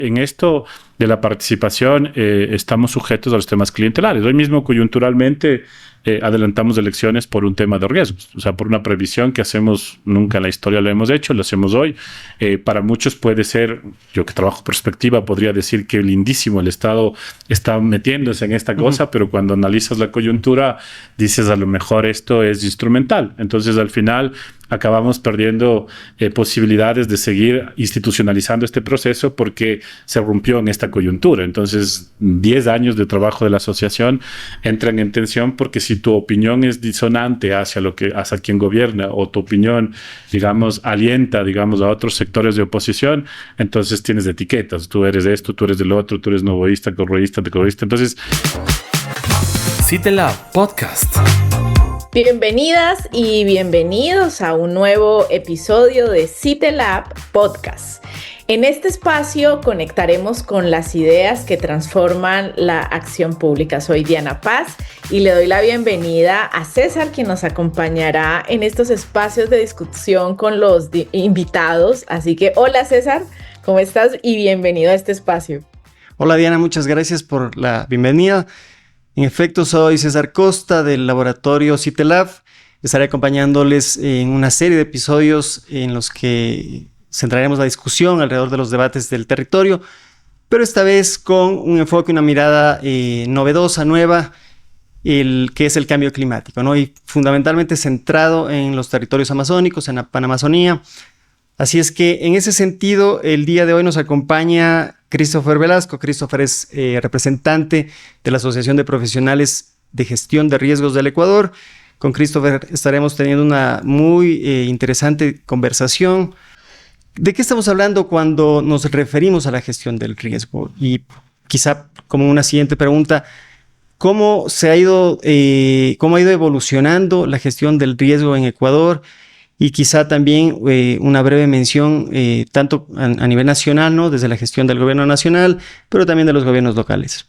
En esto de la participación estamos sujetos a los temas clientelares. Hoy mismo, coyunturalmente, adelantamos elecciones por un tema de riesgos, o sea, por una previsión que hacemos, nunca en la historia lo hemos hecho, lo hacemos hoy. Para muchos puede ser, yo que trabajo perspectiva, podría decir que lindísimo, el Estado está metiéndose en esta cosa, pero cuando analizas la coyuntura, dices a lo mejor esto es instrumental. Entonces, al final, acabamos perdiendo posibilidades de seguir institucionalizando este proceso porque se rompió en esta coyuntura. Entonces, 10 años de trabajo de la asociación entran en tensión porque si tu opinión es disonante hacia quien gobierna o tu opinión, digamos, alienta, digamos, a otros sectores de oposición, entonces tienes etiquetas. Tú eres de esto, tú eres del otro, tú eres novoísta, correísta, decorista. Entonces... CITELAB Podcast. Bienvenidas y bienvenidos a un nuevo episodio de CITELAB Podcast. En este espacio conectaremos con las ideas que transforman la acción pública. Soy Diana Paz y le doy la bienvenida a César, quien nos acompañará en estos espacios de discusión con los invitados. Así que hola César, ¿cómo estás? Y bienvenido a este espacio. Hola Diana, muchas gracias por la bienvenida. En efecto, soy César Costa del laboratorio CITELAB. Estaré acompañándoles en una serie de episodios en los que centraremos la discusión alrededor de los debates del territorio, pero esta vez con un enfoque, una mirada novedosa, nueva, que es el cambio climático, ¿no? Y fundamentalmente centrado en los territorios amazónicos, en la Panamazonía. Así es que en ese sentido, el día de hoy nos acompaña Christopher Velasco. Christopher es representante de la Asociación de Profesionales de Gestión de Riesgos del Ecuador. Con Christopher estaremos teniendo una muy interesante conversación. ¿De qué estamos hablando cuando nos referimos a la gestión del riesgo? Y quizá como una siguiente pregunta, ¿cómo ha ido evolucionando la gestión del riesgo en Ecuador? Y quizá también una breve mención tanto a nivel nacional, ¿no? Desde la gestión del gobierno nacional, pero también de los gobiernos locales.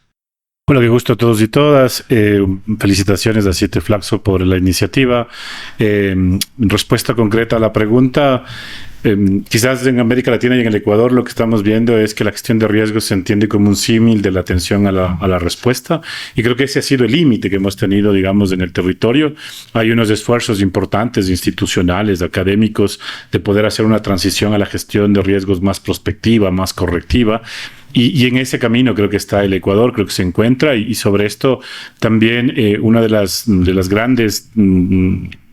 Bueno, qué gusto a todos y todas. Felicitaciones a Siete Flaxo por la iniciativa. Respuesta concreta a la pregunta. Quizás en América Latina y en el Ecuador lo que estamos viendo es que la gestión de riesgos se entiende como un símil de la atención a la respuesta, y creo que ese ha sido el límite que hemos tenido, digamos, en el territorio. Hay unos esfuerzos importantes institucionales, académicos, de poder hacer una transición a la gestión de riesgos más prospectiva, más correctiva. Y en ese camino creo que está el Ecuador, creo que se encuentra, y sobre esto también una de las grandes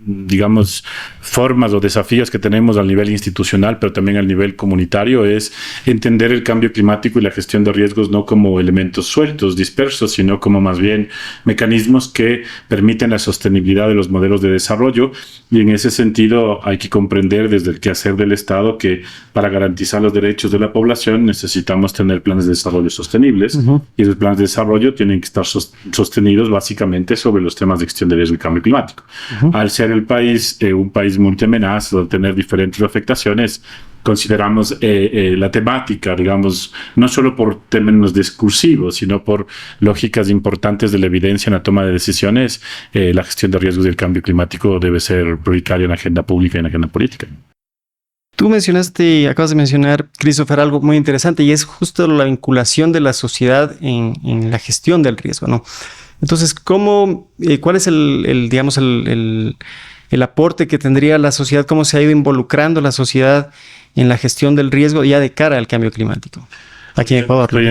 digamos, formas o desafíos que tenemos al nivel institucional, pero también al nivel comunitario, es entender el cambio climático y la gestión de riesgos no como elementos sueltos, dispersos, sino como más bien mecanismos que permiten la sostenibilidad de los modelos de desarrollo. Y en ese sentido hay que comprender desde el quehacer del Estado que para garantizar los derechos de la población necesitamos tener planes de desarrollo sostenibles, y esos planes de desarrollo tienen que estar sostenidos básicamente sobre los temas de gestión de riesgo y cambio climático. Al ser el país un país multiamenaz, al tener diferentes afectaciones, consideramos la temática, digamos, no solo por términos discursivos, sino por lógicas importantes de la evidencia en la toma de decisiones, la gestión de riesgos del cambio climático debe ser prioritaria en la agenda pública y en la agenda política. Tú acabas de mencionar, Christopher, algo muy interesante, y es justo la vinculación de la sociedad en la gestión del riesgo, ¿no? Entonces, ¿cuál es el aporte que tendría la sociedad? ¿Cómo se ha ido involucrando la sociedad en la gestión del riesgo ya de cara al cambio climático aquí en Ecuador? Estoy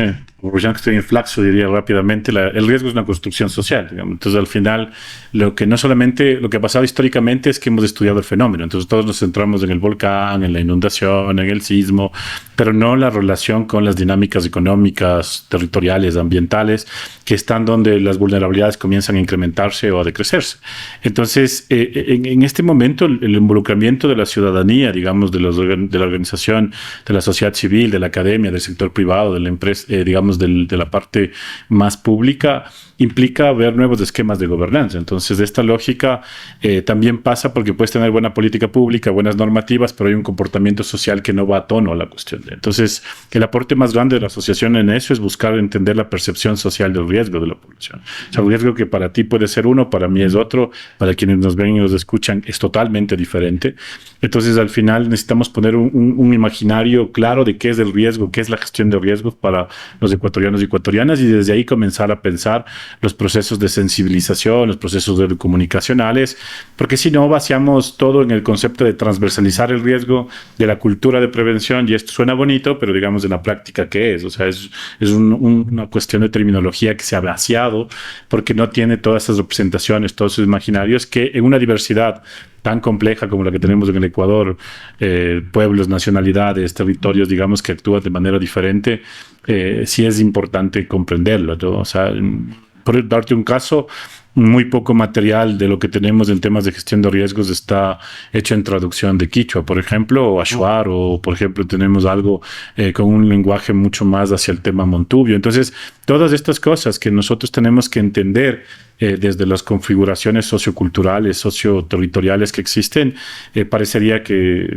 en Flaxo, diría rápidamente, el riesgo es una construcción social, digamos. Entonces, al final, lo que ha pasado históricamente es que hemos estudiado el fenómeno. Entonces, todos nos centramos en el volcán, en la inundación, en el sismo, pero no la relación con las dinámicas económicas, territoriales, ambientales, que están donde las vulnerabilidades comienzan a incrementarse o a decrecerse. Entonces, en este momento, el involucramiento de la ciudadanía, digamos, de la organización, de la sociedad civil, de la academia, del sector privado, de la empresa, digamos, de la parte más pública, implica ver nuevos esquemas de gobernanza. Entonces, de esta lógica también pasa porque puedes tener buena política pública, buenas normativas, pero hay un comportamiento social que no va a tono a la cuestión. Entonces, el aporte más grande de la asociación en eso es buscar entender la percepción social del riesgo de la población. O sea, el riesgo que para ti puede ser uno, para mí es otro, para quienes nos ven y nos escuchan es totalmente diferente. Entonces, al final necesitamos poner un imaginario claro de qué es el riesgo, qué es la gestión de riesgos para los ecuatorianos y ecuatorianas, y desde ahí comenzar a pensar los procesos de sensibilización, los procesos comunicacionales, porque si no vaciamos todo en el concepto de transversalizar el riesgo de la cultura de prevención, y esto suena bonito, pero digamos en la práctica, ¿qué es? O sea, es una cuestión de terminología que se ha vaciado porque no tiene todas esas representaciones, todos esos imaginarios que en una diversidad tan compleja como la que tenemos en el Ecuador, pueblos, nacionalidades, territorios, digamos, que actúan de manera diferente, sí es importante comprenderlo, ¿no? O sea, por darte un caso, muy poco material de lo que tenemos en temas de gestión de riesgos está hecho en traducción de quichua, por ejemplo, o achuar, o por ejemplo tenemos algo con un lenguaje mucho más hacia el tema montubio. Entonces, todas estas cosas que nosotros tenemos que entender desde las configuraciones socioculturales, socioterritoriales que existen, parecería que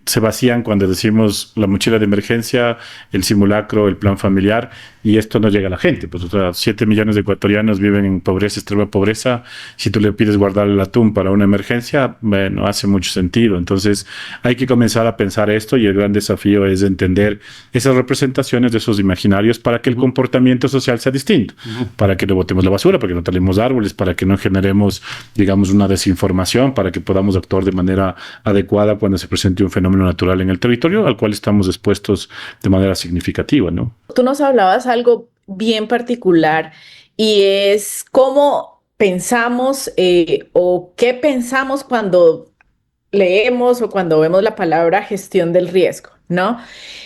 se vacían cuando decimos la mochila de emergencia, el simulacro, el plan familiar, y esto no llega a la gente. Pues, o sea, 7 millones de ecuatorianos viven en pobreza, extrema pobreza. Si tú le pides guardar el atún para una emergencia, bueno, hace mucho sentido. Entonces, hay que comenzar a pensar esto, y el gran desafío es entender esas representaciones de esos imaginarios para que el comportamiento social sea distinto, para que no botemos la basura, para que no talemos árboles, para que no generemos, digamos, una desinformación, para que podamos actuar de manera adecuada cuando se presente un fenómeno natural en el territorio al cual estamos expuestos de manera significativa, ¿no? Tú nos hablabas algo bien particular, y es cómo pensamos o qué pensamos cuando leemos o cuando vemos la palabra gestión del riesgo, ¿no?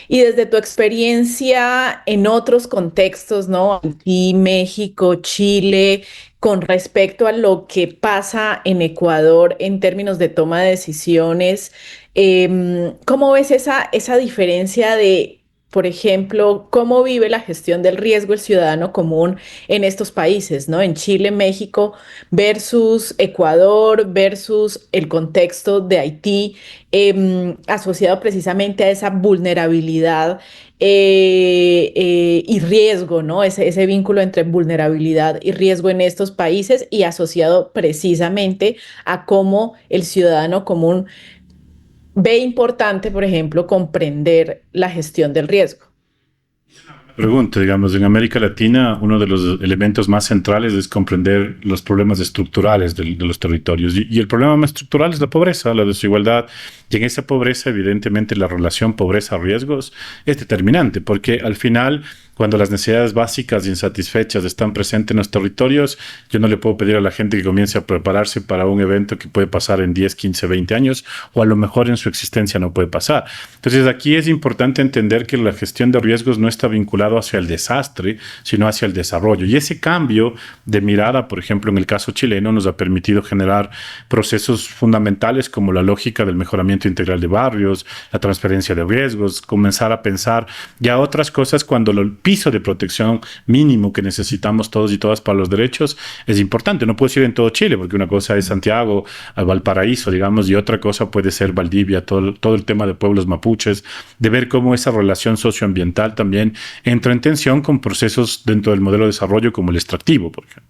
Y desde tu experiencia en otros contextos, ¿no? Aquí, México, Chile, con respecto a lo que pasa en Ecuador en términos de toma de decisiones, ¿cómo ves esa diferencia de, por ejemplo, cómo vive la gestión del riesgo el ciudadano común en estos países, ¿no? En Chile, México, versus Ecuador, versus el contexto de Haití, asociado precisamente a esa vulnerabilidad y riesgo, ¿no? Ese vínculo entre vulnerabilidad y riesgo en estos países, y asociado precisamente a cómo el ciudadano común ve importante, por ejemplo, comprender la gestión del riesgo. Pregunta, digamos, en América Latina uno de los elementos más centrales es comprender los problemas estructurales de los territorios, y el problema más estructural es la pobreza, la desigualdad, y en esa pobreza evidentemente la relación pobreza-riesgos es determinante, porque al final, cuando las necesidades básicas e insatisfechas están presentes en los territorios, yo no le puedo pedir a la gente que comience a prepararse para un evento que puede pasar en 10, 15, 20 años, o a lo mejor en su existencia no puede pasar. Entonces aquí es importante entender que la gestión de riesgos no está vinculado hacia el desastre, sino hacia el desarrollo. Y ese cambio de mirada, por ejemplo, en el caso chileno, nos ha permitido generar procesos fundamentales como la lógica del mejoramiento integral de barrios, la transferencia de riesgos, comenzar a pensar ya otras cosas cuando el piso de protección mínimo que necesitamos todos y todas para los derechos es importante. No puede ser en todo Chile, porque una cosa es Santiago, Valparaíso, digamos, y otra cosa puede ser Valdivia, todo el tema de pueblos mapuches, de ver cómo esa relación socioambiental también entra en tensión con procesos dentro del modelo de desarrollo como el extractivo, por ejemplo.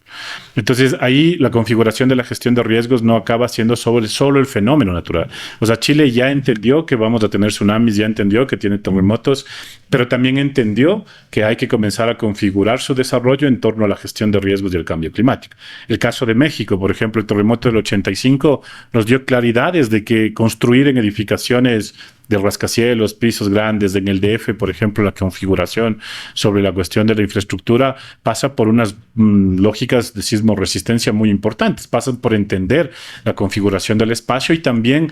Entonces, ahí la configuración de la gestión de riesgos no acaba siendo solo el fenómeno natural. O sea, Chile ya entendió que vamos a tener tsunamis, ya entendió que tiene terremotos, pero también entendió que hay que comenzar a configurar su desarrollo en torno a la gestión de riesgos y el cambio climático. El caso de México, por ejemplo, el terremoto del 85 nos dio claridades de que construir en edificaciones de rascacielos, pisos grandes, en el DF, por ejemplo, la configuración sobre la cuestión de la infraestructura pasa por unas lógicas de sismo resistencia muy importantes, pasan por entender la configuración del espacio y también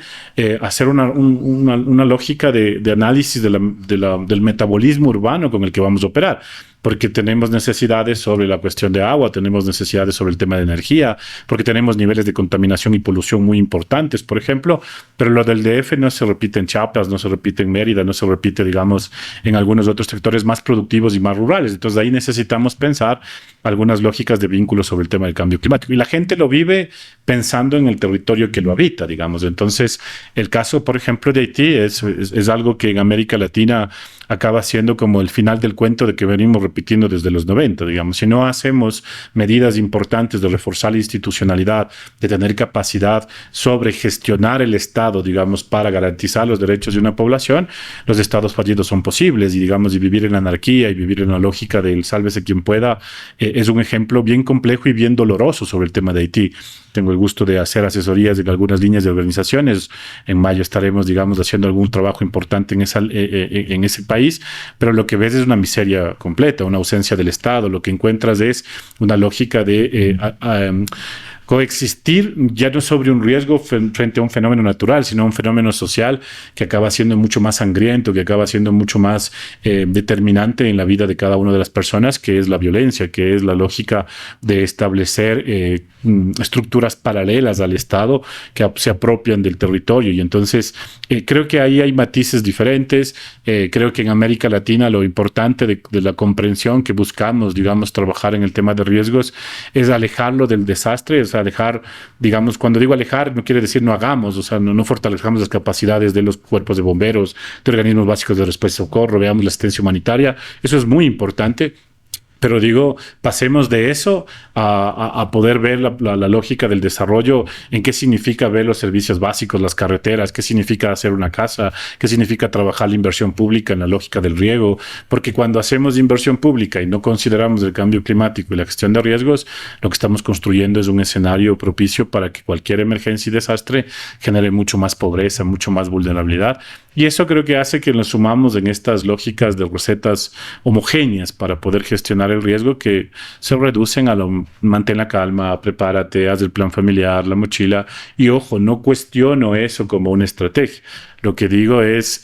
hacer una lógica de análisis del metabolismo urbano con el que vamos a operar. porque tenemos necesidades sobre la cuestión de agua, tenemos necesidades sobre el tema de energía, porque tenemos niveles de contaminación y polución muy importantes, por ejemplo, pero lo del DF no se repite en Chiapas, no se repite en Mérida, no se repite, digamos, en algunos otros sectores más productivos y más rurales. Entonces, ahí necesitamos pensar algunas lógicas de vínculo sobre el tema del cambio climático. Y la gente lo vive pensando en el territorio que lo habita, digamos. Entonces, el caso, por ejemplo, de Haití es algo que en América Latina acaba siendo como el final del cuento de que venimos repitiendo desde los 90, digamos. Si no hacemos medidas importantes de reforzar la institucionalidad, de tener capacidad sobre gestionar el Estado, digamos, para garantizar los derechos de una población, los estados fallidos son posibles y, digamos, y vivir en la anarquía y vivir en la lógica del sálvese quien pueda es un ejemplo bien complejo y bien doloroso sobre el tema de Haití. Tengo el gusto de hacer asesorías de algunas líneas de organizaciones. En mayo estaremos, digamos, haciendo algún trabajo importante en ese país, pero lo que ves es una miseria completa, una ausencia del Estado. Lo que encuentras es una lógica de coexistir ya no sobre un riesgo frente a un fenómeno natural, sino a un fenómeno social que acaba siendo mucho más sangriento, que acaba siendo mucho más determinante en la vida de cada una de las personas, que es la violencia, que es la lógica de establecer estructuras paralelas al Estado que se apropian del territorio. Y entonces creo que ahí hay matices diferentes. Creo que en América Latina lo importante de la comprensión que buscamos, digamos, trabajar en el tema de riesgos es alejarlo del desastre, es alejar, digamos, cuando digo alejar no quiere decir no hagamos, o sea, no fortalezcamos las capacidades de los cuerpos de bomberos, de organismos básicos de respuesta y socorro, veamos la asistencia humanitaria, eso es muy importante. Pero digo, pasemos de eso a poder ver la lógica del desarrollo, en qué significa ver los servicios básicos, las carreteras, qué significa hacer una casa, qué significa trabajar la inversión pública en la lógica del riego, porque cuando hacemos inversión pública y no consideramos el cambio climático y la gestión de riesgos, lo que estamos construyendo es un escenario propicio para que cualquier emergencia y desastre genere mucho más pobreza, mucho más vulnerabilidad. Y eso creo que hace que nos sumamos en estas lógicas de recetas homogéneas para poder gestionar el riesgo que se reducen a lo mantén la calma, prepárate, haz el plan familiar, la mochila. Y ojo, no cuestiono eso como una estrategia. Lo que digo es,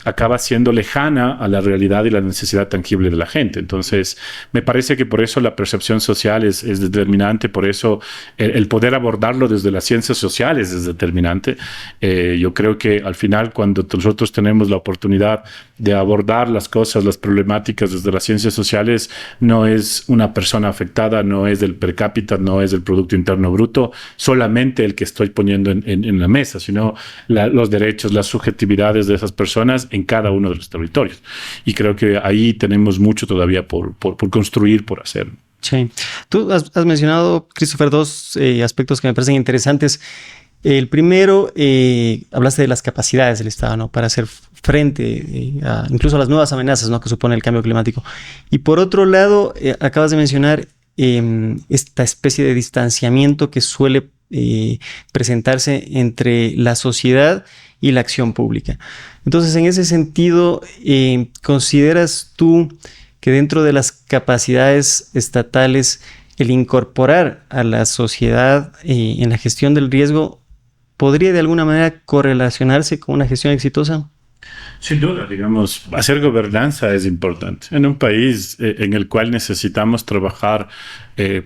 acaba siendo lejana a la realidad y la necesidad tangible de la gente. Entonces, me parece que por eso la percepción social es determinante, por eso el poder abordarlo desde las ciencias sociales es determinante. Yo creo que al final, cuando nosotros tenemos la oportunidad de abordar las cosas, las problemáticas desde las ciencias sociales, no es una persona afectada, no es el per cápita, no es el Producto Interno Bruto, solamente el que estoy poniendo en la mesa, sino los derechos, las subjetividades de esas personas en cada uno de los territorios. Y creo que ahí tenemos mucho todavía por construir, por hacer. Sí. Tú has mencionado, Christopher, dos aspectos que me parecen interesantes. El primero, hablaste de las capacidades del Estado, ¿no? Para hacer frente incluso a las nuevas amenazas, ¿no? Que supone el cambio climático. Y por otro lado, acabas de mencionar esta especie de distanciamiento que suele presentarse entre la sociedad y la acción pública. Entonces, en ese sentido, ¿consideras tú que dentro de las capacidades estatales el incorporar a la sociedad en la gestión del riesgo podría de alguna manera correlacionarse con una gestión exitosa? Sin duda, digamos, hacer gobernanza es importante. En un país en el cual necesitamos trabajar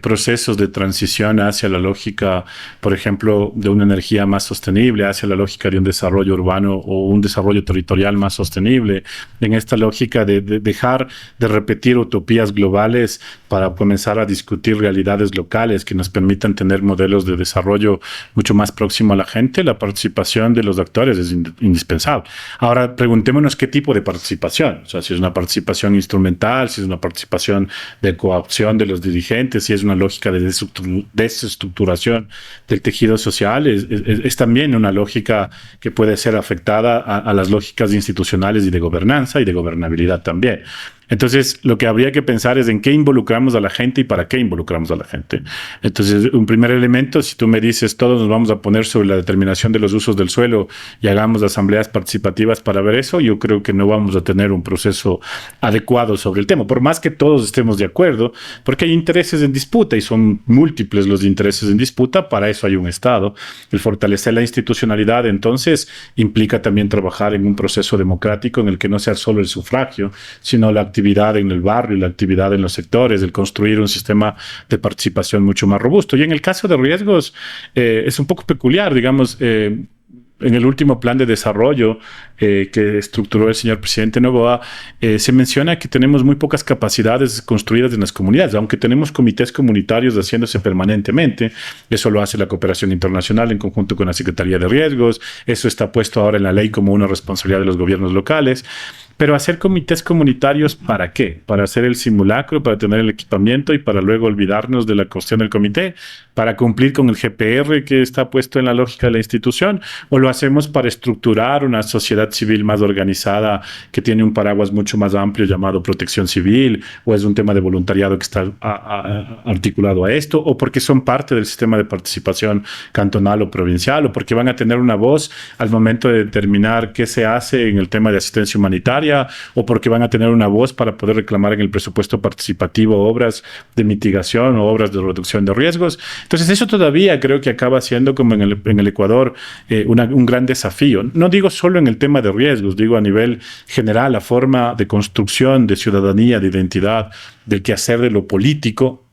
procesos de transición hacia la lógica, por ejemplo, de una energía más sostenible, hacia la lógica de un desarrollo urbano o un desarrollo territorial más sostenible, en esta lógica de dejar de repetir utopías globales para comenzar a discutir realidades locales que nos permitan tener modelos de desarrollo mucho más próximo a la gente, la participación de los actores es indispensable. Ahora, preguntémonos qué tipo de participación, o sea, si es una participación instrumental, si es una participación de coopción de los dirigentes, si es una lógica de desestructuración del tejido social, es también una lógica que puede ser afectada a las lógicas institucionales y de gobernanza y de gobernabilidad también. Entonces, lo que habría que pensar es en qué involucramos a la gente y para qué involucramos a la gente. Entonces, un primer elemento, si tú me dices, todos nos vamos a poner sobre la determinación de los usos del suelo y hagamos asambleas participativas para ver eso, yo creo que no vamos a tener un proceso adecuado sobre el tema, por más que todos estemos de acuerdo, porque hay intereses en disputa y son múltiples los intereses en disputa, para eso hay un Estado. El fortalecer la institucionalidad, entonces, implica también trabajar en un proceso democrático en el que no sea solo el sufragio, sino la actividad actividad en el barrio, la actividad en los sectores, el construir un sistema de participación mucho más robusto. Y en el caso de riesgos, es un poco peculiar, digamos, en el último plan de desarrollo que estructuró el señor presidente Noboa, se menciona que tenemos muy pocas capacidades construidas en las comunidades, aunque tenemos comités comunitarios haciéndose permanentemente. Eso lo hace la cooperación internacional en conjunto con la Secretaría de Riesgos. Eso está puesto ahora en la ley como una responsabilidad de los gobiernos locales. Pero hacer comités comunitarios, ¿para qué? Para hacer el simulacro, para tener el equipamiento y para luego olvidarnos de la cuestión del comité, para cumplir con el GPR que está puesto en la lógica de la institución, o lo hacemos para estructurar una sociedad civil más organizada que tiene un paraguas mucho más amplio llamado protección civil, o es un tema de voluntariado que está articulado a esto, o porque son parte del sistema de participación cantonal o provincial, o porque van a tener una voz al momento de determinar qué se hace en el tema de asistencia humanitaria, o porque van a tener una voz para poder reclamar en el presupuesto participativo obras de mitigación o obras de reducción de riesgos. Entonces eso todavía creo que acaba siendo, como en el Ecuador, un gran desafío. No digo solo en el tema de riesgos, digo a nivel general, la forma de construcción de ciudadanía, de identidad, del quehacer de lo político,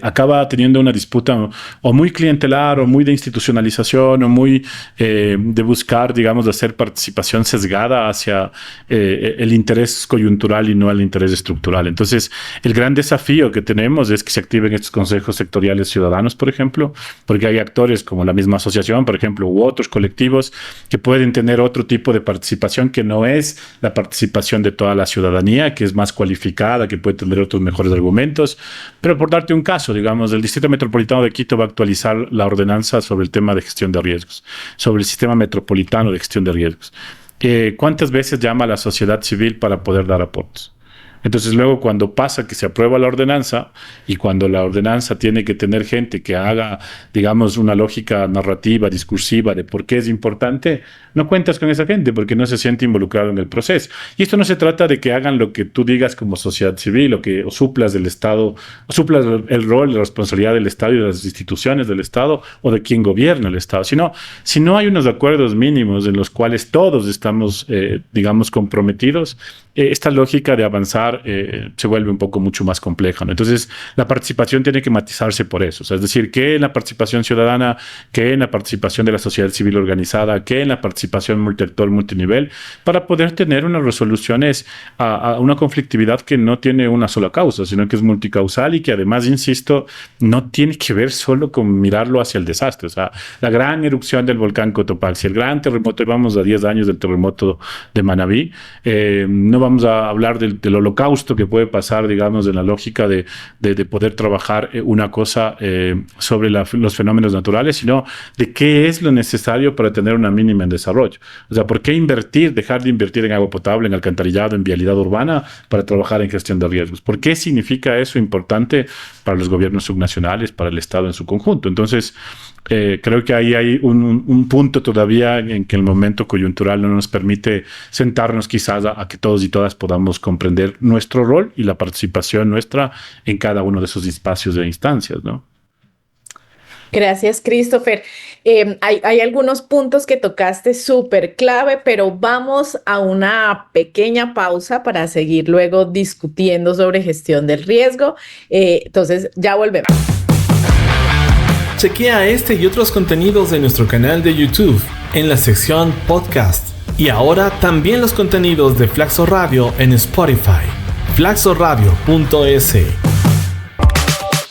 acaba teniendo una disputa o muy clientelar o muy de institucionalización o muy de buscar, digamos, de hacer participación sesgada hacia el interés coyuntural y no el interés estructural. Entonces, el gran desafío que tenemos es que se activen estos consejos sectoriales ciudadanos, por ejemplo, porque hay actores como la misma asociación, por ejemplo, u otros colectivos que pueden tener otro tipo de participación que no es la participación de toda la ciudadanía, que es más cualificada, que puede tener otros mejores argumentos. Pero por dar un caso, digamos, el Distrito Metropolitano de Quito va a actualizar la ordenanza sobre el tema de gestión de riesgos, sobre el sistema metropolitano de gestión de riesgos. ¿Cuántas veces llama a la sociedad civil para poder dar aportes? Entonces luego cuando pasa que se aprueba la ordenanza y cuando la ordenanza tiene que tener gente que haga, digamos, una lógica narrativa, discursiva de por qué es importante, no cuentas con esa gente porque no se siente involucrado en el proceso. Y esto no se trata de que hagan lo que tú digas como sociedad civil o suplas del Estado, o suplas el rol, la responsabilidad del Estado y de las instituciones del Estado o de quien gobierna el Estado, sino si no hay unos acuerdos mínimos en los cuales todos estamos, digamos, comprometidos, esta lógica de avanzar se vuelve un poco mucho más compleja, ¿no? Entonces, la participación tiene que matizarse por eso. O sea, es decir, que en la participación ciudadana, que en la participación de la sociedad civil organizada, que en la participación multiactor, multinivel, para poder tener unas resoluciones a una conflictividad que no tiene una sola causa, sino que es multicausal y que además, insisto, no tiene que ver solo con mirarlo hacia el desastre. O sea, la gran erupción del volcán Cotopaxi, el gran terremoto, vamos a 10 años del terremoto de Manabí, no vamos a hablar del holocausto que puede pasar, digamos, en la lógica de poder trabajar una cosa sobre los fenómenos naturales, sino de qué es lo necesario para tener una mínima en desarrollo. O sea, ¿por qué dejar de invertir en agua potable, en alcantarillado, en vialidad urbana para trabajar en gestión de riesgos? ¿Por qué significa eso importante para los gobiernos subnacionales, para el Estado en su conjunto? Entonces, creo que ahí hay un punto todavía en que el momento coyuntural no nos permite sentarnos quizás a que todos y todas podamos comprender nuestro rol y la participación nuestra en cada uno de esos espacios e instancias, ¿no? Gracias, Christopher. Hay algunos puntos que tocaste súper clave, pero vamos a una pequeña pausa para seguir luego discutiendo sobre gestión del riesgo. Entonces, ya volvemos. Chequea este y otros contenidos de nuestro canal de YouTube en la sección Podcast. Y ahora también los contenidos de Flaxo Radio en Spotify. flaxoradio.es.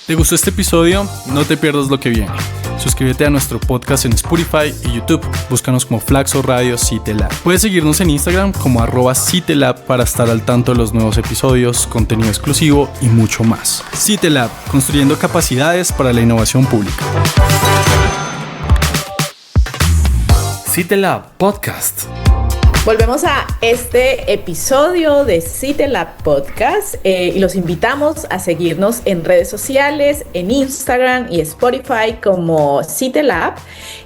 ¿Te gustó este episodio? No te pierdas lo que viene. Suscríbete a nuestro podcast en Spotify y YouTube. Búscanos como Flaxo Radio CITELAB. Puedes seguirnos en Instagram como @CITELAB para estar al tanto de los nuevos episodios, contenido exclusivo y mucho más. CITELAB, construyendo capacidades para la innovación pública. CITELAB Podcast. Volvemos a este episodio de CITELAB Podcast y los invitamos a seguirnos en redes sociales, en Instagram y Spotify como CITELAB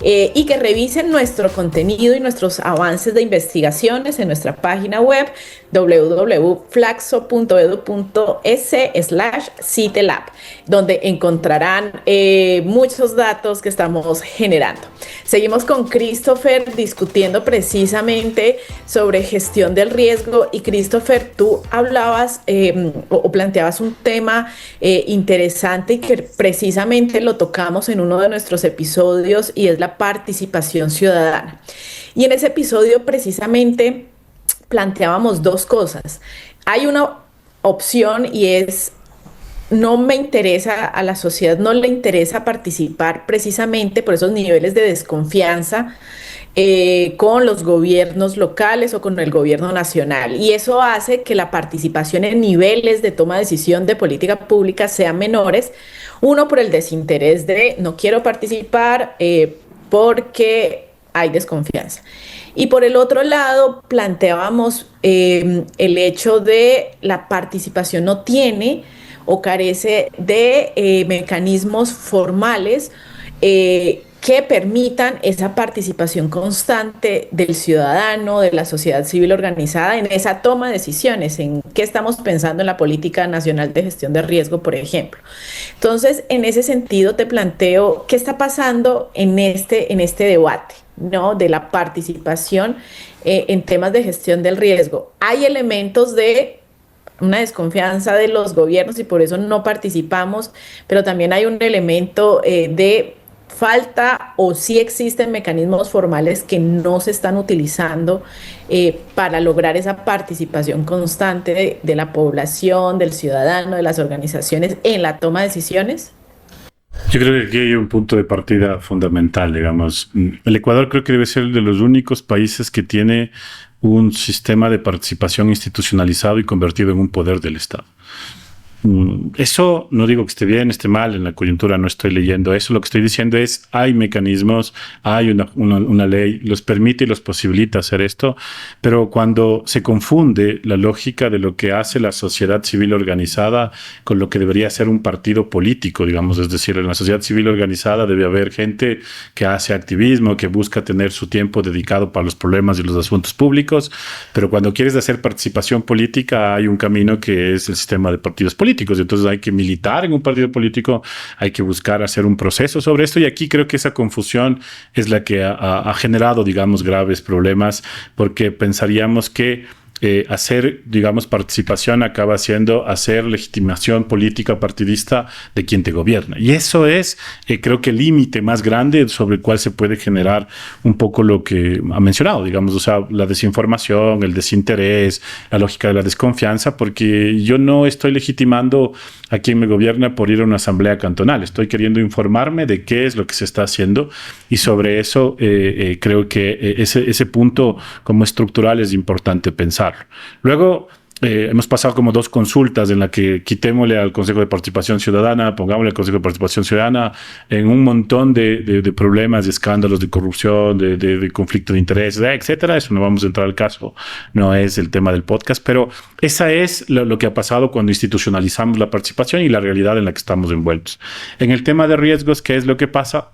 y que revisen nuestro contenido y nuestros avances de investigaciones en nuestra página web www.flaxo.edu.es/citelab, donde encontrarán muchos datos que estamos generando. Seguimos con Christopher discutiendo precisamente sobre gestión del riesgo. Y Christopher, tú hablabas o planteabas un tema interesante y que precisamente lo tocamos en uno de nuestros episodios, y es la participación ciudadana. Y en ese episodio precisamente planteábamos dos cosas. Hay una opción y es: no me interesa, a la sociedad no le interesa participar precisamente por esos niveles de desconfianza con los gobiernos locales o con el gobierno nacional. Y eso hace que la participación en niveles de toma de decisión de política pública sean menores. Uno, por el desinterés de no quiero participar porque hay desconfianza. Y por el otro lado, planteábamos el hecho de la participación no tiene o carece de mecanismos formales que permitan esa participación constante del ciudadano, de la sociedad civil organizada en esa toma de decisiones, en qué estamos pensando en la política nacional de gestión de riesgo, por ejemplo. Entonces, en ese sentido te planteo qué está pasando en este debate, ¿no?, de la participación en temas de gestión del riesgo. Hay elementos de una desconfianza de los gobiernos y por eso no participamos, pero también hay un elemento de falta, o sí existen mecanismos formales que no se están utilizando para lograr esa participación constante de la población, del ciudadano, de las organizaciones en la toma de decisiones. Yo creo que aquí hay un punto de partida fundamental, digamos. El Ecuador creo que debe ser de los únicos países que tiene un sistema de participación institucionalizado y convertido en un poder del Estado. Eso no digo que esté bien, esté mal, en la coyuntura no estoy leyendo eso. Lo que estoy diciendo es, hay mecanismos, hay una ley, los permite y los posibilita hacer esto, pero cuando se confunde la lógica de lo que hace la sociedad civil organizada con lo que debería ser un partido político, digamos, es decir, en la sociedad civil organizada debe haber gente que hace activismo, que busca tener su tiempo dedicado para los problemas y los asuntos públicos, pero cuando quieres hacer participación política hay un camino que es el sistema de partidos políticos. Entonces hay que militar en un partido político, hay que buscar hacer un proceso sobre esto, y aquí creo que esa confusión es la que ha generado, digamos, graves problemas, porque pensaríamos que hacer, digamos, participación acaba siendo hacer legitimación política partidista de quien te gobierna. Y eso es, creo que el límite más grande sobre el cual se puede generar un poco lo que ha mencionado, digamos, o sea, la desinformación, el desinterés, la lógica de la desconfianza, porque yo no estoy legitimando a quien me gobierna por ir a una asamblea cantonal. Estoy queriendo informarme de qué es lo que se está haciendo, y sobre eso creo que ese punto como estructural es importante pensar. Luego, hemos pasado como dos consultas en la que quitémosle al Consejo de Participación Ciudadana, pongámosle al Consejo de Participación Ciudadana en un montón de problemas, de escándalos, de corrupción, de conflicto de intereses, etcétera. Eso no vamos a entrar al caso, no es el tema del podcast, pero esa es lo que ha pasado cuando institucionalizamos la participación y la realidad en la que estamos envueltos. En el tema de riesgos, ¿qué es lo que pasa?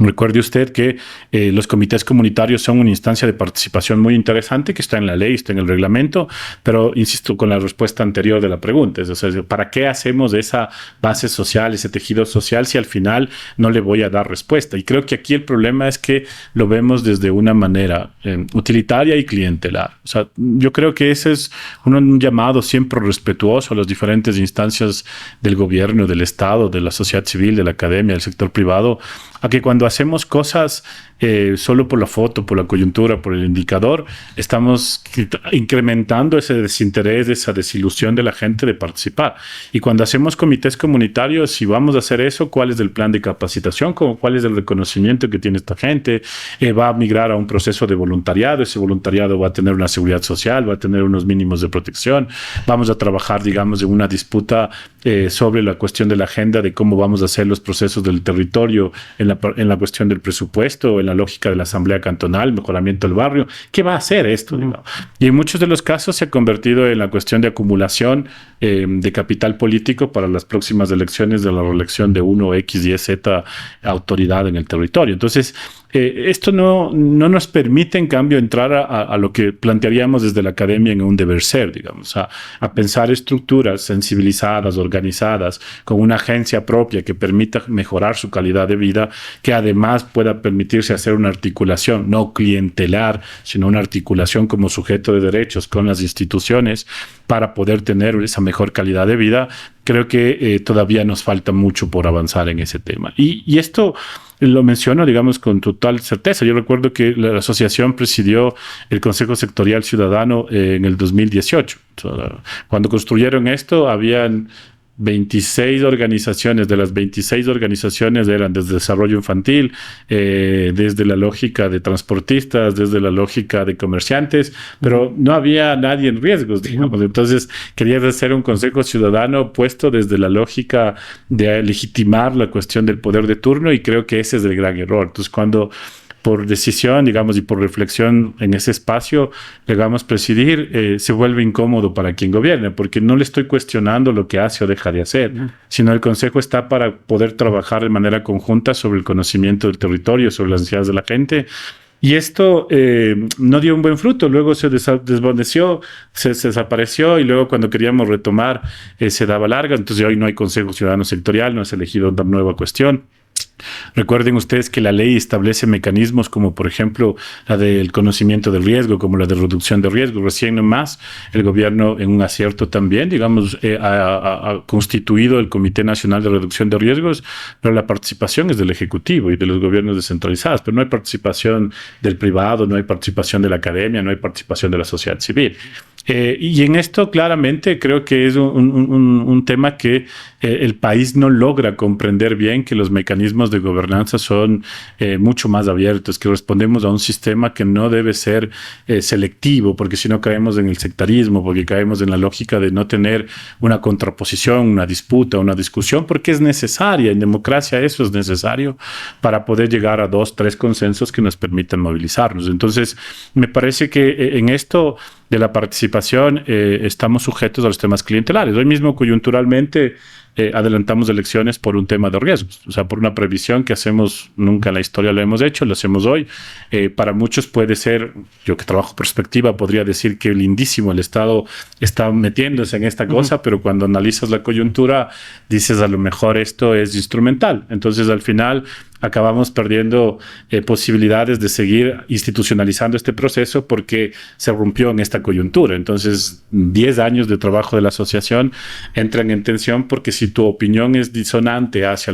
Recuerde usted que los comités comunitarios son una instancia de participación muy interesante que está en la ley, está en el reglamento, pero insisto con la respuesta anterior de la pregunta, es decir, ¿para qué hacemos esa base social, ese tejido social, si al final no le voy a dar respuesta? Y creo que aquí el problema es que lo vemos desde una manera utilitaria y clientelar. O sea, yo creo que ese es un llamado siempre respetuoso a las diferentes instancias del gobierno, del Estado, de la sociedad civil, de la academia, del sector privado, a que cuando hacemos cosas solo por la foto, por la coyuntura, por el indicador, estamos incrementando ese desinterés, esa desilusión de la gente de participar. Y cuando hacemos comités comunitarios, si vamos a hacer eso, ¿cuál es el plan de capacitación? ¿Cuál es el reconocimiento que tiene esta gente? Va a migrar a un proceso de voluntariado, ese voluntariado va a tener una seguridad social, va a tener unos mínimos de protección, vamos a trabajar, digamos, en una disputa sobre la cuestión de la agenda, de cómo vamos a hacer los procesos del territorio en la cuestión del presupuesto, en la lógica de la asamblea cantonal, mejoramiento del barrio. ¿Qué va a hacer esto? Digamos? Y en muchos de los casos se ha convertido en la cuestión de acumulación de capital político para las próximas elecciones de la reelección de uno X, Y, Z autoridad en el territorio. Entonces, esto no nos permite, en cambio, entrar a lo que plantearíamos desde la academia en un deber ser, digamos, a pensar estructuras sensibilizadas, organizadas, con una agencia propia que permita mejorar su calidad de vida, que además pueda permitirse hacer una articulación, no clientelar, sino una articulación como sujeto de derechos con las instituciones para poder tener esa mejor calidad de vida. Creo que todavía nos falta mucho por avanzar en ese tema. Y esto lo menciono, digamos, con total certeza. Yo recuerdo que la asociación presidió el Consejo Sectorial Ciudadano en el 2018. Cuando construyeron esto, habían 26 organizaciones. De las 26 organizaciones eran desde desarrollo infantil, desde la lógica de transportistas, desde la lógica de comerciantes, pero no había nadie en riesgos, digamos. Entonces, querías hacer un consejo ciudadano puesto desde la lógica de legitimar la cuestión del poder de turno, y creo que ese es el gran error. Entonces, cuando por decisión, digamos, y por reflexión en ese espacio, digamos, presidir, se vuelve incómodo para quien gobierna, porque no le estoy cuestionando lo que hace o deja de hacer, sino el Consejo está para poder trabajar de manera conjunta sobre el conocimiento del territorio, sobre las necesidades de la gente. Y esto no dio un buen fruto, luego se desvaneció, se desapareció, y luego cuando queríamos retomar se daba larga. Entonces hoy no hay Consejo Ciudadano Sectorial, no se ha elegido una nueva cuestión. Recuerden ustedes que la ley establece mecanismos como, por ejemplo, la del conocimiento del riesgo, como la de reducción de riesgo. Recién nomás el gobierno, en un acierto también, digamos, ha constituido el Comité Nacional de Reducción de Riesgos, pero la participación es del Ejecutivo y de los gobiernos descentralizados, pero no hay participación del privado, no hay participación de la academia, no hay participación de la sociedad civil. Y en esto claramente creo que es un tema que el país no logra comprender bien, que los mecanismos de gobernanza son mucho más abiertos, que respondemos a un sistema que no debe ser selectivo, porque si no caemos en el sectarismo, porque caemos en la lógica de no tener una contraposición, una disputa, una discusión, porque es necesaria. En democracia eso es necesario para poder llegar a 2, 3 consensos que nos permitan movilizarnos. Entonces, me parece que en esto de la participación estamos sujetos a los temas clientelares. Hoy mismo, coyunturalmente, adelantamos elecciones por un tema de riesgos, o sea, por una previsión que hacemos, nunca en la historia lo hemos hecho, lo hacemos hoy. Para muchos puede ser, yo que trabajo perspectiva, podría decir que lindísimo, el Estado está metiéndose en esta cosa, pero cuando analizas la coyuntura, dices, a lo mejor esto es instrumental. Entonces, al final, acabamos perdiendo posibilidades de seguir institucionalizando este proceso porque se rompió en esta coyuntura. Entonces, 10 años de trabajo de la asociación entran en tensión, porque si tu opinión es disonante hacia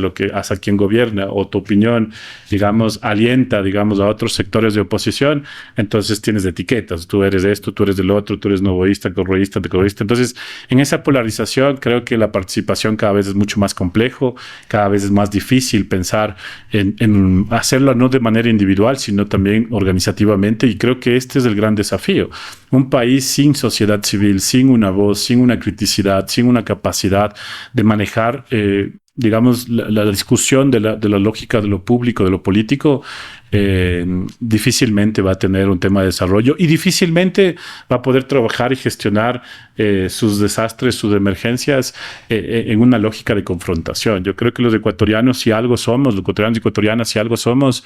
quien gobierna, o tu opinión, digamos, alienta, digamos, a otros sectores de oposición, entonces tienes etiquetas. Tú eres esto, tú eres del otro, tú eres novoísta, correísta, decorreísta. Entonces, en esa polarización, creo que la participación cada vez es mucho más complejo, cada vez es más difícil pensar en hacerlo no de manera individual, sino también organizativamente, y creo que este es el gran desafío. Un país sin sociedad civil, sin una voz, sin una criticidad, sin una capacidad de manejar, digamos, la discusión de la lógica de lo público, de lo político, difícilmente va a tener un tema de desarrollo, y difícilmente va a poder trabajar y gestionar sus desastres, sus emergencias en una lógica de confrontación. Yo creo que los ecuatorianos, si algo somos, los ecuatorianos y ecuatorianas, si algo somos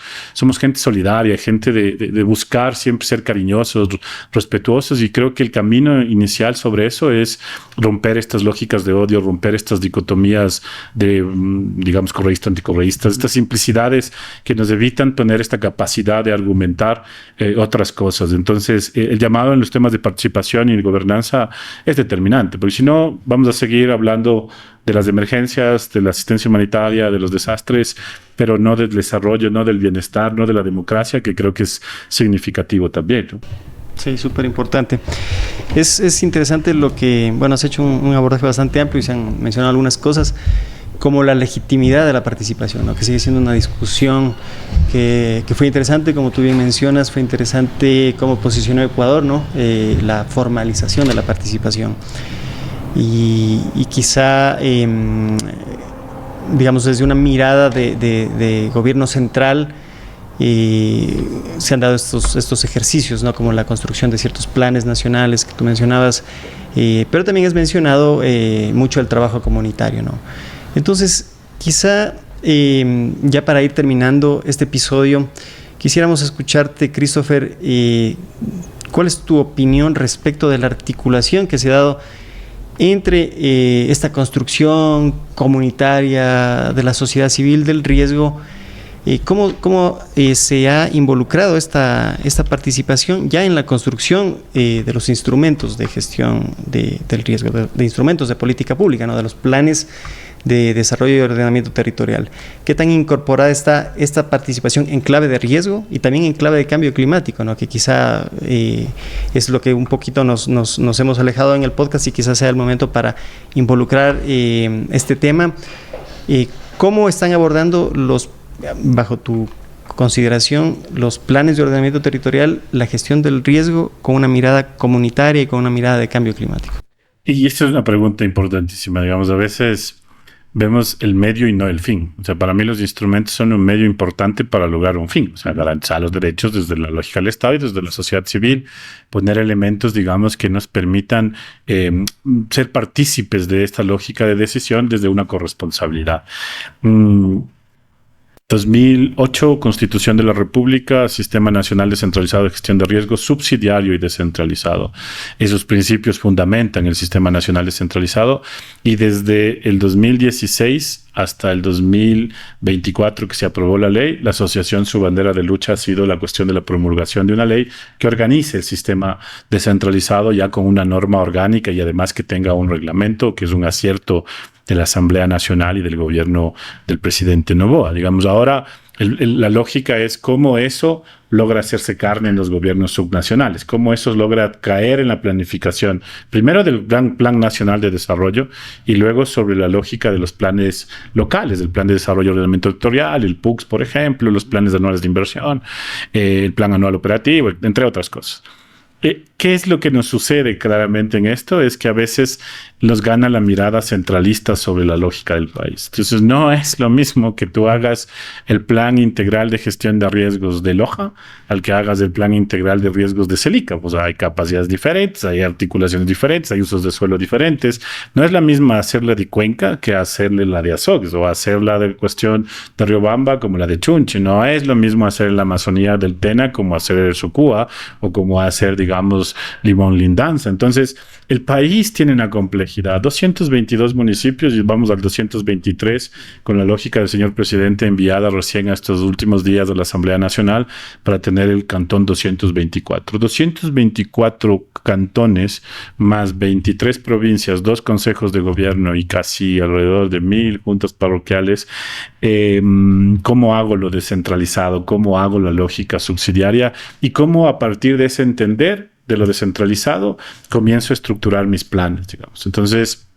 gente solidaria, gente de buscar siempre ser cariñosos, respetuosos, y creo que el camino inicial sobre eso es romper estas lógicas de odio, romper estas dicotomías de, digamos, correísta, anticorreístas, estas simplicidades que nos evitan tener esta capacidad de argumentar otras cosas. Entonces, el llamado en los temas de participación y de gobernanza es determinante, porque si no, vamos a seguir hablando de las emergencias, de la asistencia humanitaria, de los desastres, pero no del desarrollo, no del bienestar, no de la democracia, que creo que es significativo también, ¿no? Sí, súper importante. Es interesante lo que, bueno, has hecho un abordaje bastante amplio y se han mencionado algunas cosas, como la legitimidad de la participación, ¿no? Que sigue siendo una discusión que fue interesante, como tú bien mencionas, fue interesante cómo posicionó Ecuador, ¿no? La formalización de la participación. Y quizá, digamos, desde una mirada de gobierno central, se han dado estos ejercicios, ¿no? Como la construcción de ciertos planes nacionales que tú mencionabas, pero también has mencionado mucho el trabajo comunitario, ¿no? Entonces, quizá ya para ir terminando este episodio, quisiéramos escucharte, Christopher, ¿cuál es tu opinión respecto de la articulación que se ha dado entre esta construcción comunitaria de la sociedad civil del riesgo? ¿Cómo se ha involucrado esta participación ya en la construcción de los instrumentos de gestión del riesgo, de instrumentos de política pública, ¿no? De los planes de desarrollo y ordenamiento territorial? ¿Qué tan incorporada está esta participación en clave de riesgo y también en clave de cambio climático, ¿no? Que quizá es lo que un poquito nos hemos alejado en el podcast y quizás sea el momento para involucrar este tema. ¿Cómo están abordando bajo tu consideración, los planes de ordenamiento territorial, la gestión del riesgo con una mirada comunitaria y con una mirada de cambio climático? Y esta es una pregunta importantísima. Digamos, a veces vemos el medio y no el fin. O sea, para mí los instrumentos son un medio importante para lograr un fin. O sea, garantizar los derechos desde la lógica del Estado y desde la sociedad civil, poner elementos, digamos, que nos permitan ser partícipes de esta lógica de decisión desde una corresponsabilidad. 2008, Constitución de la República, Sistema Nacional Descentralizado de Gestión de Riesgos, subsidiario y descentralizado. Esos principios fundamentan el Sistema Nacional Descentralizado y desde el 2016 hasta el 2024 que se aprobó la ley, la asociación, su bandera de lucha ha sido la cuestión de la promulgación de una ley que organice el sistema descentralizado ya con una norma orgánica y además que tenga un reglamento, que es un acierto de la Asamblea Nacional y del gobierno del presidente Noboa. Digamos, ahora la lógica es cómo eso logra hacerse carne en los gobiernos subnacionales, cómo eso logra caer en la planificación, primero del Gran Plan Nacional de Desarrollo y luego sobre la lógica de los planes locales, el Plan de Desarrollo y Ordenamiento Territorial, el PUCS, por ejemplo, los planes anuales de inversión, el Plan Anual Operativo, entre otras cosas. ¿Qué es lo que nos sucede claramente en esto? Es que a veces nos gana la mirada centralista sobre la lógica del país. Entonces, no es lo mismo que tú hagas el plan integral de gestión de riesgos de Loja al que hagas el plan integral de riesgos de Celica. Pues hay capacidades diferentes, hay articulaciones diferentes, hay usos de suelo diferentes. No es la misma hacerla de Cuenca que hacerle la de Azogues o hacerla de cuestión de Riobamba como la de Chunchi. No es lo mismo hacer la Amazonía del Tena como hacer el Sucúa o como hacer, digamos, Limón Lindanza. Entonces, el país tiene una complejidad. 222 municipios y vamos al 223 con la lógica del señor presidente enviada recién a estos últimos días de la Asamblea Nacional para tener el cantón 224. 224 cantones más 23 provincias, 2 consejos de gobierno y casi alrededor de 1,000 juntas parroquiales. ¿Cómo hago lo descentralizado? ¿Cómo hago la lógica subsidiaria? Y cómo a partir de ese entender de lo descentralizado, comienzo a estructurar mis planes, digamos. Entonces,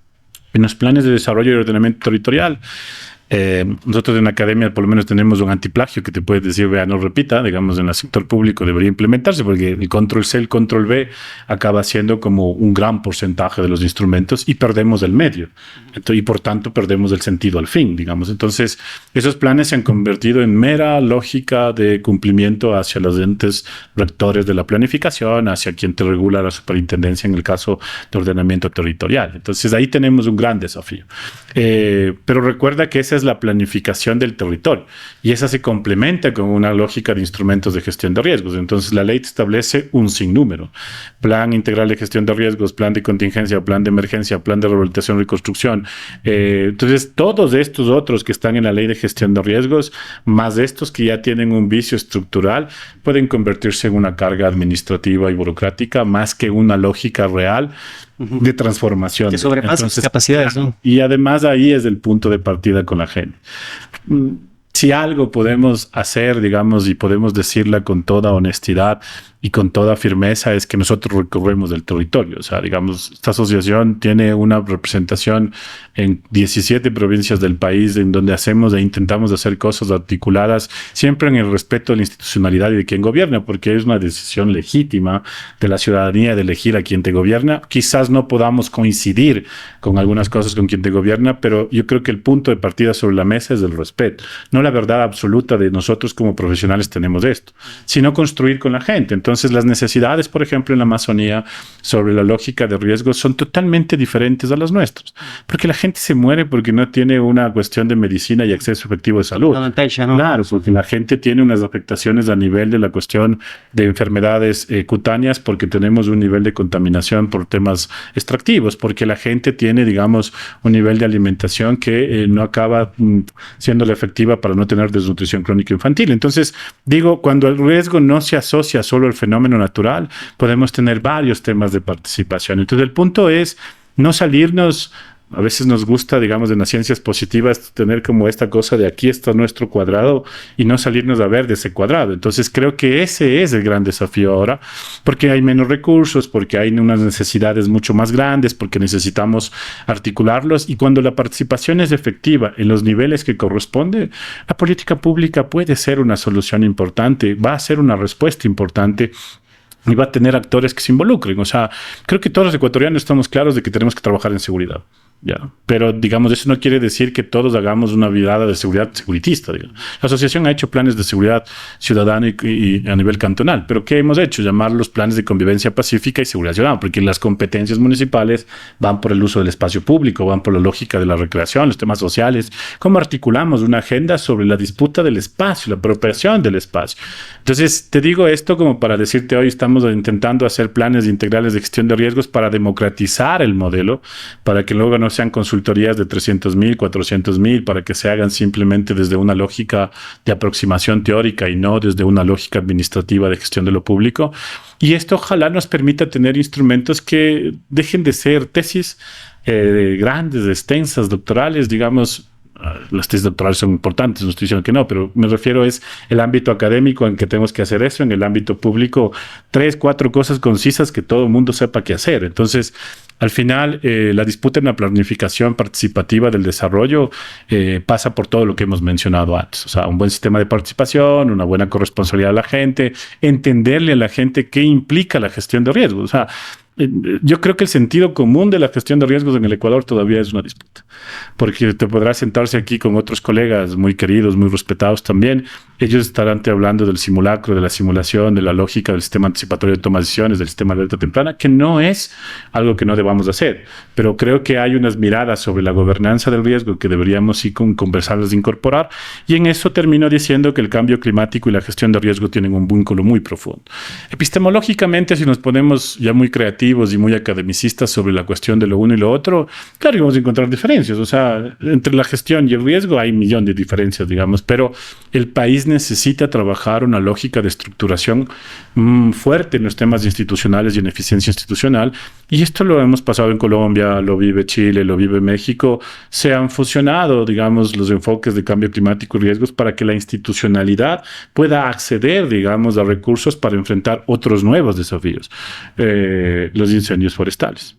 en los planes de desarrollo y ordenamiento territorial, nosotros en la academia por lo menos tenemos un antiplagio que te puedes decir, vea, no repita, digamos, en el sector público debería implementarse porque el control C, el control B acaba siendo como un gran porcentaje de los instrumentos y perdemos el medio. Entonces, y por tanto perdemos el sentido al fin, digamos. Entonces, esos planes se han convertido en mera lógica de cumplimiento hacia los entes rectores de la planificación, hacia quien te regula la superintendencia en el caso de ordenamiento territorial. Entonces, ahí tenemos un gran desafío. Pero recuerda que esa es la planificación del territorio y esa se complementa con una lógica de instrumentos de gestión de riesgos. Entonces la ley te establece un sinnúmero: plan integral de gestión de riesgos, plan de contingencia, plan de emergencia, plan de rehabilitación y reconstrucción. Entonces todos estos otros que están en la ley de gestión de riesgos, más estos que ya tienen un vicio estructural, pueden convertirse en una carga administrativa y burocrática más que una lógica real de transformación. Que sobrepasa sus capacidades, ¿no? Y además ahí es el punto de partida con la gente. Si algo podemos hacer, digamos, y podemos decirla con toda honestidad, y con toda firmeza es que nosotros recorremos el territorio. O sea, digamos, esta asociación tiene una representación en 17 provincias del país en donde hacemos e intentamos hacer cosas articuladas siempre en el respeto de la institucionalidad y de quien gobierna, porque es una decisión legítima de la ciudadanía de elegir a quien te gobierna. Quizás no podamos coincidir con algunas cosas con quien te gobierna, pero yo creo que el punto de partida sobre la mesa es el respeto, no la verdad absoluta de nosotros como profesionales tenemos esto, sino construir con la gente. Entonces las necesidades, por ejemplo, en la Amazonía sobre la lógica de riesgo son totalmente diferentes a las nuestras, porque la gente se muere porque no tiene una cuestión de medicina y acceso efectivo de salud. ¿no? Claro, porque la gente tiene unas afectaciones a nivel de la cuestión de enfermedades cutáneas, porque tenemos un nivel de contaminación por temas extractivos, porque la gente tiene, digamos, un nivel de alimentación que no acaba siendo la efectiva para no tener desnutrición crónica infantil. Entonces, digo, cuando el riesgo no se asocia solo al fenómeno natural, podemos tener varios temas de participación. Entonces, el punto es no salirnos. A veces nos gusta, digamos, en las ciencias positivas tener como esta cosa de aquí está nuestro cuadrado y no salirnos a ver de ese cuadrado. Entonces creo que ese es el gran desafío ahora, porque hay menos recursos, porque hay unas necesidades mucho más grandes, porque necesitamos articularlos, y cuando la participación es efectiva en los niveles que corresponde, la política pública puede ser una solución importante, va a ser una respuesta importante y va a tener actores que se involucren. O sea, creo que todos los ecuatorianos estamos claros de que tenemos que trabajar en seguridad. Ya. Pero, digamos, eso no quiere decir que todos hagamos una mirada de seguridad securitista. Digamos. La asociación ha hecho planes de seguridad ciudadana y a nivel cantonal. ¿Pero qué hemos hecho? Llamarlos planes de convivencia pacífica y seguridad ciudadana, porque las competencias municipales van por el uso del espacio público, van por la lógica de la recreación, los temas sociales. ¿Cómo articulamos una agenda sobre la disputa del espacio, la apropiación del espacio? Entonces, te digo esto como para decirte, hoy estamos intentando hacer planes integrales de gestión de riesgos para democratizar el modelo, para que luego no sean consultorías de 300,000, 400,000, para que se hagan simplemente desde una lógica de aproximación teórica y no desde una lógica administrativa de gestión de lo público. Y esto ojalá nos permita tener instrumentos que dejen de ser tesis grandes, extensas, doctorales, digamos. Las tesis doctorales son importantes, no estoy diciendo que no, pero me refiero es el ámbito académico en que tenemos que hacer eso, en el ámbito público, 3, 4 cosas concisas que todo el mundo sepa qué hacer. Entonces, al final, la disputa en la planificación participativa del desarrollo pasa por todo lo que hemos mencionado antes. O sea, un buen sistema de participación, una buena corresponsabilidad a la gente, entenderle a la gente qué implica la gestión de riesgos. O sea, yo creo que el sentido común de la gestión de riesgos en el Ecuador todavía es una disputa, porque te podrás sentarse aquí con otros colegas muy queridos, muy respetados también. Ellos estarán te hablando del simulacro, de la simulación, de la lógica del sistema anticipatorio de toma de decisiones, del sistema de alerta temprana, que no es algo que no debamos hacer, pero creo que hay unas miradas sobre la gobernanza del riesgo que deberíamos sí conversarlas de incorporar, y en eso termino diciendo que el cambio climático y la gestión de riesgo tienen un vínculo muy profundo. Epistemológicamente, si nos ponemos ya muy creativos y muy academicistas sobre la cuestión de lo uno y lo otro, claro que vamos a encontrar diferencias. O sea, entre la gestión y el riesgo hay un millón de diferencias, digamos, pero el país necesita trabajar una lógica de estructuración fuerte en los temas institucionales y en eficiencia institucional, y esto lo hemos pasado en Colombia, lo vive Chile, lo vive México. Se han fusionado, digamos, los enfoques de cambio climático y riesgos para que la institucionalidad pueda acceder, digamos, a recursos para enfrentar otros nuevos desafíos. Los incendios forestales.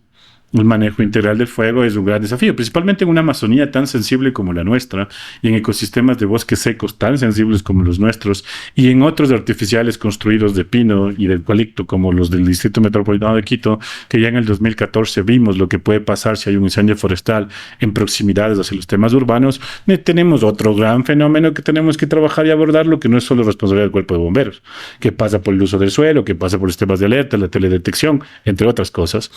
El manejo integral del fuego es un gran desafío, principalmente en una Amazonía tan sensible como la nuestra, y en ecosistemas de bosques secos tan sensibles como los nuestros, y en otros artificiales construidos de pino y de eucalipto como los del Distrito Metropolitano de Quito, que ya en el 2014 vimos lo que puede pasar si hay un incendio forestal en proximidades hacia los temas urbanos. Tenemos otro gran fenómeno que tenemos que trabajar y abordar, lo que no es solo responsabilidad del cuerpo de bomberos, que pasa por el uso del suelo, que pasa por los temas de alerta, la teledetección, entre otras cosas.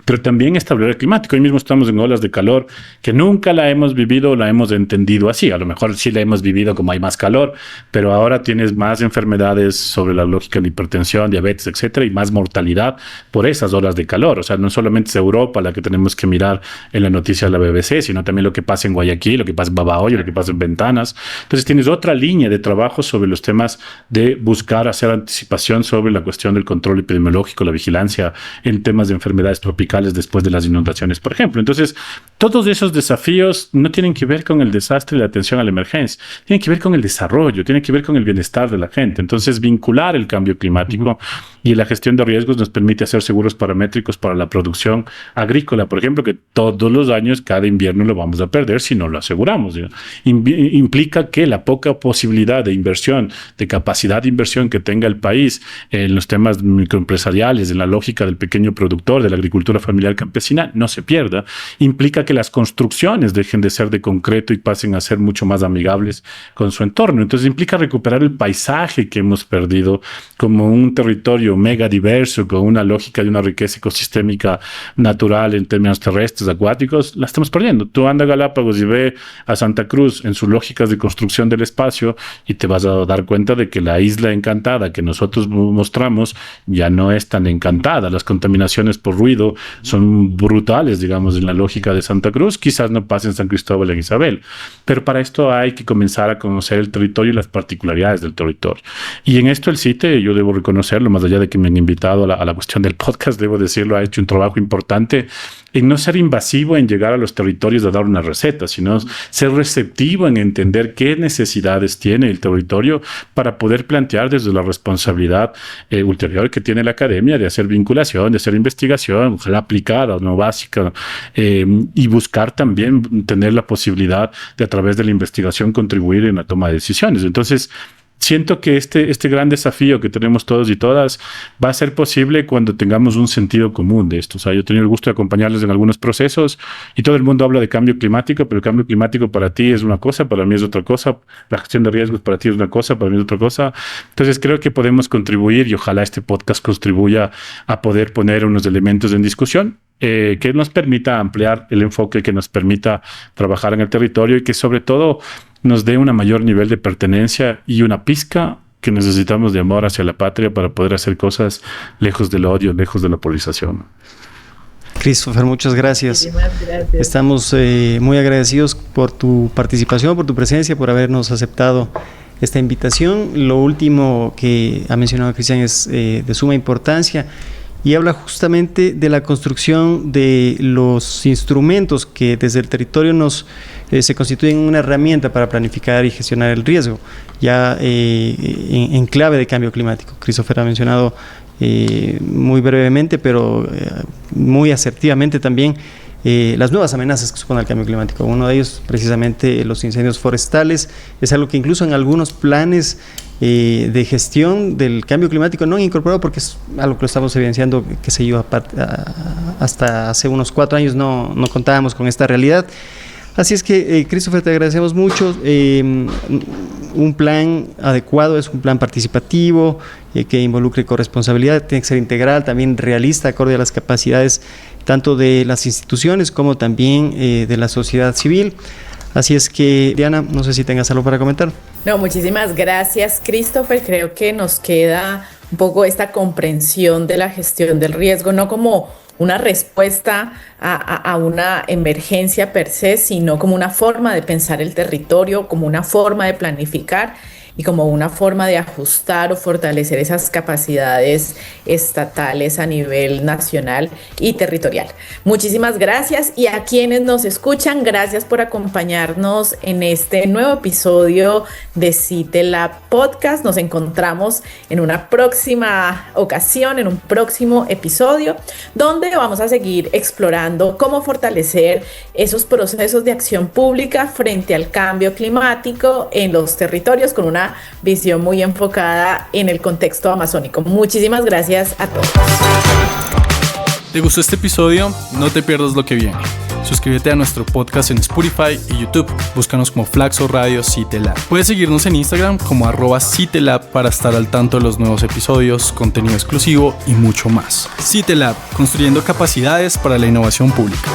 Pero también establecer el climático. Hoy mismo estamos en olas de calor que nunca la hemos vivido o la hemos entendido así. A lo mejor sí la hemos vivido como hay más calor, pero ahora tienes más enfermedades sobre la lógica de hipertensión, diabetes, etcétera, y más mortalidad por esas olas de calor. O sea, no solamente es Europa la que tenemos que mirar en la noticia de la BBC, sino también lo que pasa en Guayaquil, lo que pasa en Babahoyo, lo que pasa en Ventanas. Entonces tienes otra línea de trabajo sobre los temas de buscar hacer anticipación sobre la cuestión del control epidemiológico, la vigilancia en temas de enfermedades tropicales después de las inundaciones, por ejemplo. Entonces, todos esos desafíos no tienen que ver con el desastre y la atención a la emergencia, tienen que ver con el desarrollo, tienen que ver con el bienestar de la gente. Entonces, vincular el cambio climático y la gestión de riesgos nos permite hacer seguros paramétricos para la producción agrícola, por ejemplo, que todos los años, cada invierno lo vamos a perder si no lo aseguramos. Implica que la poca posibilidad de inversión, de capacidad de inversión que tenga el país en los temas microempresariales, en la lógica del pequeño productor, de la agricultura familiar campesina, no se pierda. Implica que las construcciones dejen de ser de concreto y pasen a ser mucho más amigables con su entorno. Entonces implica recuperar el paisaje que hemos perdido como un territorio mega diverso, con una lógica de una riqueza ecosistémica natural en términos terrestres, acuáticos, la estamos perdiendo. Tú anda a Galápagos y ve a Santa Cruz en sus lógicas de construcción del espacio y te vas a dar cuenta de que la isla encantada que nosotros mostramos ya no es tan encantada. Las contaminaciones por ruido son brutales, digamos, en la lógica de Santa Cruz. Quizás no pase en San Cristóbal y en Isabel, pero para esto hay que comenzar a conocer el territorio y las particularidades del territorio. Y en esto el CITE, yo debo reconocerlo, más allá de que me han invitado a la cuestión del podcast, debo decirlo, ha hecho un trabajo importante en no ser invasivo en llegar a los territorios a dar una receta, sino ser receptivo en entender qué necesidades tiene el territorio para poder plantear desde la responsabilidad ulterior que tiene la academia de hacer vinculación, de hacer investigación, ojalá aplicada, no básica, y buscar también tener la posibilidad de a través de la investigación contribuir en la toma de decisiones. Entonces, siento que este gran desafío que tenemos todos y todas va a ser posible cuando tengamos un sentido común de esto. O sea, yo he tenido el gusto de acompañarles en algunos procesos y todo el mundo habla de cambio climático, pero el cambio climático para ti es una cosa, para mí es otra cosa. La gestión de riesgos para ti es una cosa, para mí es otra cosa. Entonces creo que podemos contribuir y ojalá este podcast contribuya a poder poner unos elementos en discusión que nos permita ampliar el enfoque, que nos permita trabajar en el territorio y que sobre todo nos dé un mayor nivel de pertenencia y una pizca que necesitamos de amor hacia la patria para poder hacer cosas lejos del odio, lejos de la polarización. Christopher, muchas gracias. Gracias. Estamos muy agradecidos por tu participación, por tu presencia, por habernos aceptado esta invitación. Lo último que ha mencionado Cristian es de suma importancia y habla justamente de la construcción de los instrumentos que desde el territorio se constituyen una herramienta para planificar y gestionar el riesgo, ya en clave de cambio climático. Christopher ha mencionado muy brevemente, pero muy asertivamente también, las nuevas amenazas que supone el cambio climático. Uno de ellos, precisamente, los incendios forestales, es algo que incluso en algunos planes de gestión del cambio climático no han incorporado, porque es algo que lo estamos evidenciando, qué sé yo, hasta hace unos 4 años no contábamos con esta realidad. Así es que, Christopher, te agradecemos mucho. Un plan adecuado es un plan participativo que involucre corresponsabilidad, tiene que ser integral, también realista, acorde a las capacidades tanto de las instituciones como también de la sociedad civil. Así es que, Diana, no sé si tengas algo para comentar. No, muchísimas gracias, Christopher. Creo que nos queda un poco esta comprensión de la gestión del riesgo, no como una respuesta a una emergencia per se, sino como una forma de pensar el territorio, como una forma de planificar y como una forma de ajustar o fortalecer esas capacidades estatales a nivel nacional y territorial. Muchísimas gracias, y a quienes nos escuchan, gracias por acompañarnos en este nuevo episodio de CITE Lab Podcast. Nos encontramos en una próxima ocasión, en un próximo episodio, donde vamos a seguir explorando cómo fortalecer esos procesos de acción pública frente al cambio climático en los territorios, con una visión muy enfocada en el contexto amazónico. Muchísimas gracias a todos. ¿Te gustó este episodio? No te pierdas lo que viene. Suscríbete a nuestro podcast en Spotify y YouTube. Búscanos como Flaxo Radio CITE Lab. Puedes seguirnos en Instagram como @CITE Lab para estar al tanto de los nuevos episodios, contenido exclusivo y mucho más. CITE Lab, construyendo capacidades para la innovación pública.